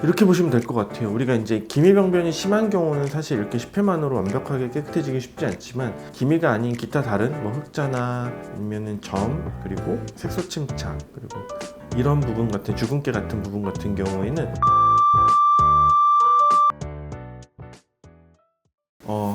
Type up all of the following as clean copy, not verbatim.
이렇게 보시면 될 것 같아요. 우리가 이제 기미병변이 심한 경우는 사실 이렇게 10회만으로 완벽하게 깨끗해지기 쉽지 않지만, 기미가 아닌 기타 다른 뭐 흑자나 아니면은 점, 그리고 색소 침착, 그리고 이런 부분 같은 주근깨 같은 부분 같은 경우에는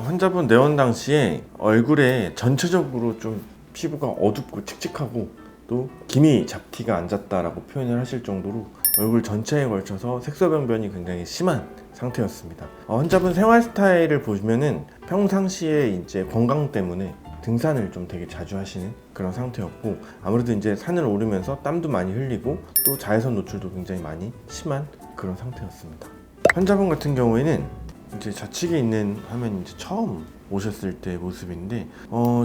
환자분 내원 당시에 얼굴에 전체적으로 좀 피부가 어둡고 칙칙하고 또 기미 잡티가 앉았다라고 표현을 하실 정도로 얼굴 전체에 걸쳐서 색소병변이 굉장히 심한 상태였습니다. 환자분 생활 스타일을 보면은 평상시에 이제 건강 때문에 등산을 좀 되게 자주 하시는 그런 상태였고, 아무래도 이제 산을 오르면서 땀도 많이 흘리고 또 자외선 노출도 굉장히 많이 심한 그런 상태였습니다. 환자분 같은 경우에는 이제 좌측에 있는 화면이 이제 처음 오셨을 때 모습인데,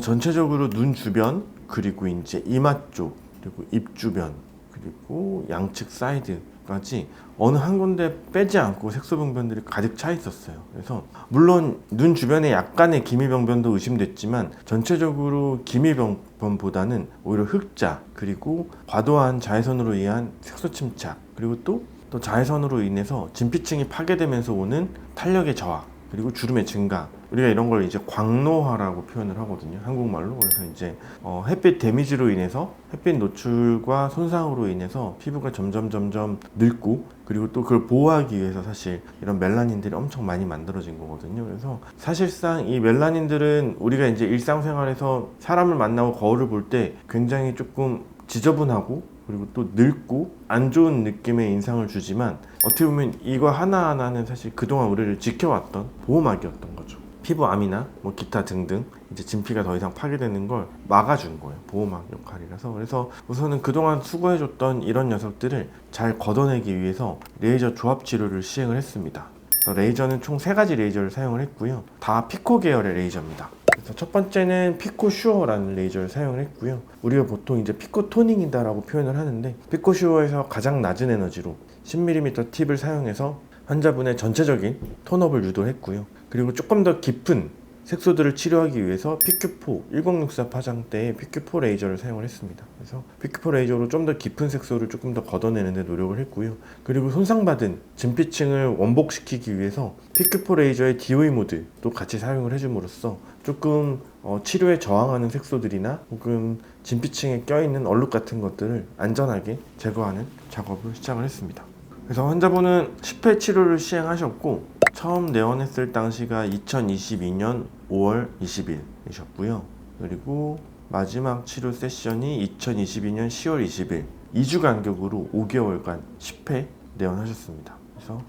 전체적으로 눈 주변, 그리고 이제 이마 쪽, 그리고 입 주변, 그리고 양측 사이드까지 어느 한 군데 빼지 않고 색소병변들이 가득 차 있었어요. 그래서 물론 눈 주변에 약간의 기미병변도 의심됐지만, 전체적으로 기미병변보다는 오히려 흑자, 그리고 과도한 자외선으로 의한 색소 침착, 그리고 또 자외선으로 인해서 진피층이 파괴되면서 오는 탄력의 저하, 그리고 주름의 증가, 우리가 이런 걸 이제 광노화라고 표현을 하거든요, 한국말로. 그래서 이제 햇빛 데미지로 인해서, 햇빛 노출과 손상으로 인해서 피부가 점점 늙고, 그리고 또 그걸 보호하기 위해서 사실 이런 멜라닌들이 엄청 많이 만들어진 거거든요. 그래서 사실상 이 멜라닌들은 우리가 이제 일상생활에서 사람을 만나고 거울을 볼 때 굉장히 조금 지저분하고, 그리고 또 늙고 안 좋은 느낌의 인상을 주지만, 어떻게 보면 이거 하나하나는 사실 그동안 우리를 지켜왔던 보호막이었던 거죠. 피부암이나 뭐 기타 등등 이제 진피가 더 이상 파괴되는 걸 막아준 거예요, 보호막 역할이라서. 그래서 우선은 그동안 수고해줬던 이런 녀석들을 잘 걷어내기 위해서 레이저 조합 치료를 시행을 했습니다. 그래서 레이저는 총 3가지 레이저를 사용을 했고요, 다 피코 계열의 레이저입니다. 그래서 첫 번째는 피코 슈어라는 레이저를 사용을 했고요, 우리가 보통 이제 피코 토닝이다 라고 표현을 하는데, 피코 슈어에서 가장 낮은 에너지로 10mm 팁을 사용해서 환자분의 전체적인 톤업을 유도했고요, 그리고 조금 더 깊은 색소들을 치료하기 위해서 PQ4 1064 파장대의 PQ4 레이저를 사용을 했습니다. 그래서 PQ4 레이저로 좀 더 깊은 색소를 조금 더 걷어내는 데 노력을 했고요, 그리고 손상받은 진피층을 원복시키기 위해서 PQ4 레이저의 DOE 모드도 같이 사용을 해줌으로써 조금 치료에 저항하는 색소들이나 혹은 진피층에 껴있는 얼룩 같은 것들을 안전하게 제거하는 작업을 시작을 했습니다. 그래서 환자분은 10회 치료를 시행하셨고, 처음 내원했을 당시가 2022년 5월 20일이셨고요. 그리고 마지막 치료 세션이 2022년 10월 20일, 2주 간격으로 5개월간 10회 내원하셨습니다. 그래서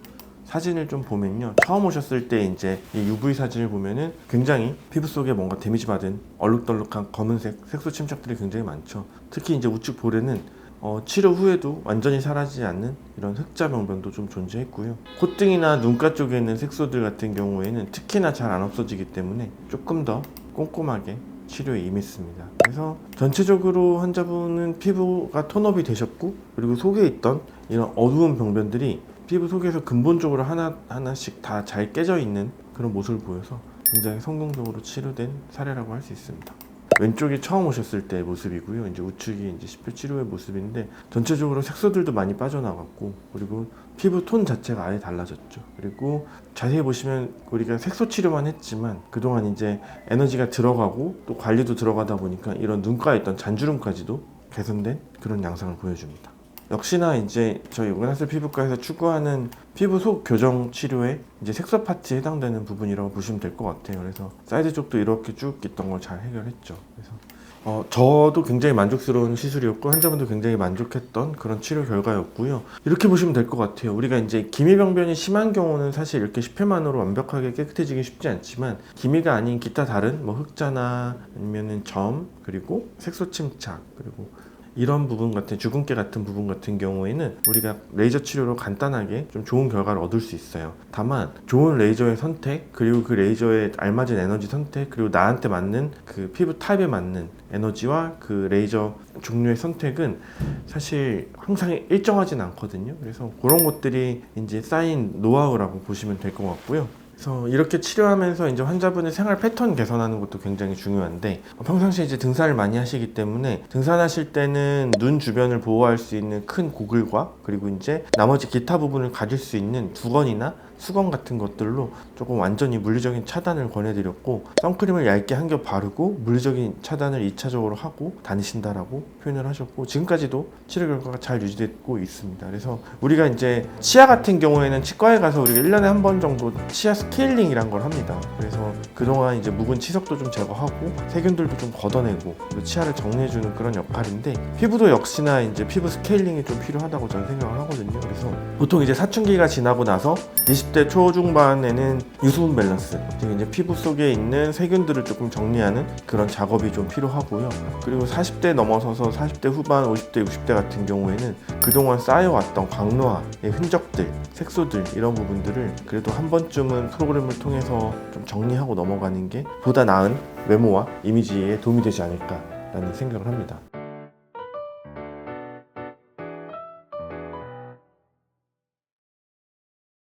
사진을 좀 보면요, 처음 오셨을 때 이제 이 UV 사진을 보면은 굉장히 피부 속에 뭔가 데미지 받은 얼룩덜룩한 검은색 색소 침착들이 굉장히 많죠. 특히 이제 우측 볼에는 치료 후에도 완전히 사라지지 않는 이런 흑자 병변도 좀 존재했고요. 콧등이나 눈가 쪽에 있는 색소들 같은 경우에는 특히나 잘 안 없어지기 때문에 조금 더 꼼꼼하게 치료에 임했습니다. 그래서 전체적으로 환자분은 피부가 톤업이 되셨고, 그리고 속에 있던 이런 어두운 병변들이 피부 속에서 근본적으로 하나씩 다 잘 깨져 있는 그런 모습을 보여서 굉장히 성공적으로 치료된 사례라고 할 수 있습니다. 왼쪽이 처음 오셨을 때 모습이고요, 이제 우측이 이제 10회 치료의 모습인데, 전체적으로 색소들도 많이 빠져나갔고, 그리고 피부 톤 자체가 아예 달라졌죠. 그리고 자세히 보시면 우리가 색소 치료만 했지만 그동안 이제 에너지가 들어가고 또 관리도 들어가다 보니까 이런 눈가에 있던 잔주름까지도 개선된 그런 양상을 보여줍니다. 역시나 이제 저희 은하수 피부과에서 추구하는 피부 속 교정 치료의 이제 색소 파트에 해당되는 부분이라고 보시면 될 것 같아요. 그래서 사이드 쪽도 이렇게 쭉 있던 걸 잘 해결했죠. 그래서 저도 굉장히 만족스러운 시술이었고, 환자분도 굉장히 만족했던 그런 치료 결과였고요. 이렇게 보시면 될 것 같아요. 우리가 이제 기미병변이 심한 경우는 사실 이렇게 10회만으로 완벽하게 깨끗해지기 쉽지 않지만, 기미가 아닌 기타 다른 뭐 흑자나 아니면은 점, 그리고 색소 침착, 그리고 이런 부분 같은 주근깨 같은 부분 같은 경우에는 우리가 레이저 치료로 간단하게 좀 좋은 결과를 얻을 수 있어요. 다만 좋은 레이저의 선택, 그리고 그 레이저에 알맞은 에너지 선택, 그리고 나한테 맞는 그 피부 타입에 맞는 에너지와 그 레이저 종류의 선택은 사실 항상 일정하진 않거든요. 그래서 그런 것들이 이제 쌓인 노하우라고 보시면 될 것 같고요. 그래서 이렇게 치료하면서 이제 환자분의 생활 패턴 개선하는 것도 굉장히 중요한데, 평상시에 이제 등산을 많이 하시기 때문에 등산하실 때는 눈 주변을 보호할 수 있는 큰 고글과 그리고 이제 나머지 기타 부분을 가릴 수 있는 두건이나 수건 같은 것들로 조금 완전히 물리적인 차단을 권해드렸고, 선크림을 얇게 한 겹 바르고 물리적인 차단을 2차적으로 하고 다니신다라고 표현을 하셨고, 지금까지도 치료 결과가 잘 유지되고 있습니다. 그래서 우리가 이제 치아 같은 경우에는 치과에 가서 우리가 1년에 한 번 정도 치아 스케일링이란 걸 합니다. 그래서 그동안 이제 묵은 치석도 좀 제거하고 세균들도 좀 걷어내고 치아를 정리해주는 그런 역할인데, 피부도 역시나 이제 피부 스케일링이 좀 필요하다고 저는 생각을 하거든요. 그래서 보통 이제 사춘기가 지나고 나서 20대 초중반에는 유수분 밸런스, 즉 이제 피부 속에 있는 세균들을 조금 정리하는 그런 작업이 좀 필요하고요. 그리고 40대 넘어서서 40대 후반, 50대, 60대 같은 경우에는 그동안 쌓여왔던 광노화의 흔적들, 색소들 이런 부분들을 그래도 한 번쯤은 프로그램을 통해서 좀 정리하고 넘어가는 게 보다 나은 외모와 이미지에 도움이 되지 않을까라는 생각을 합니다.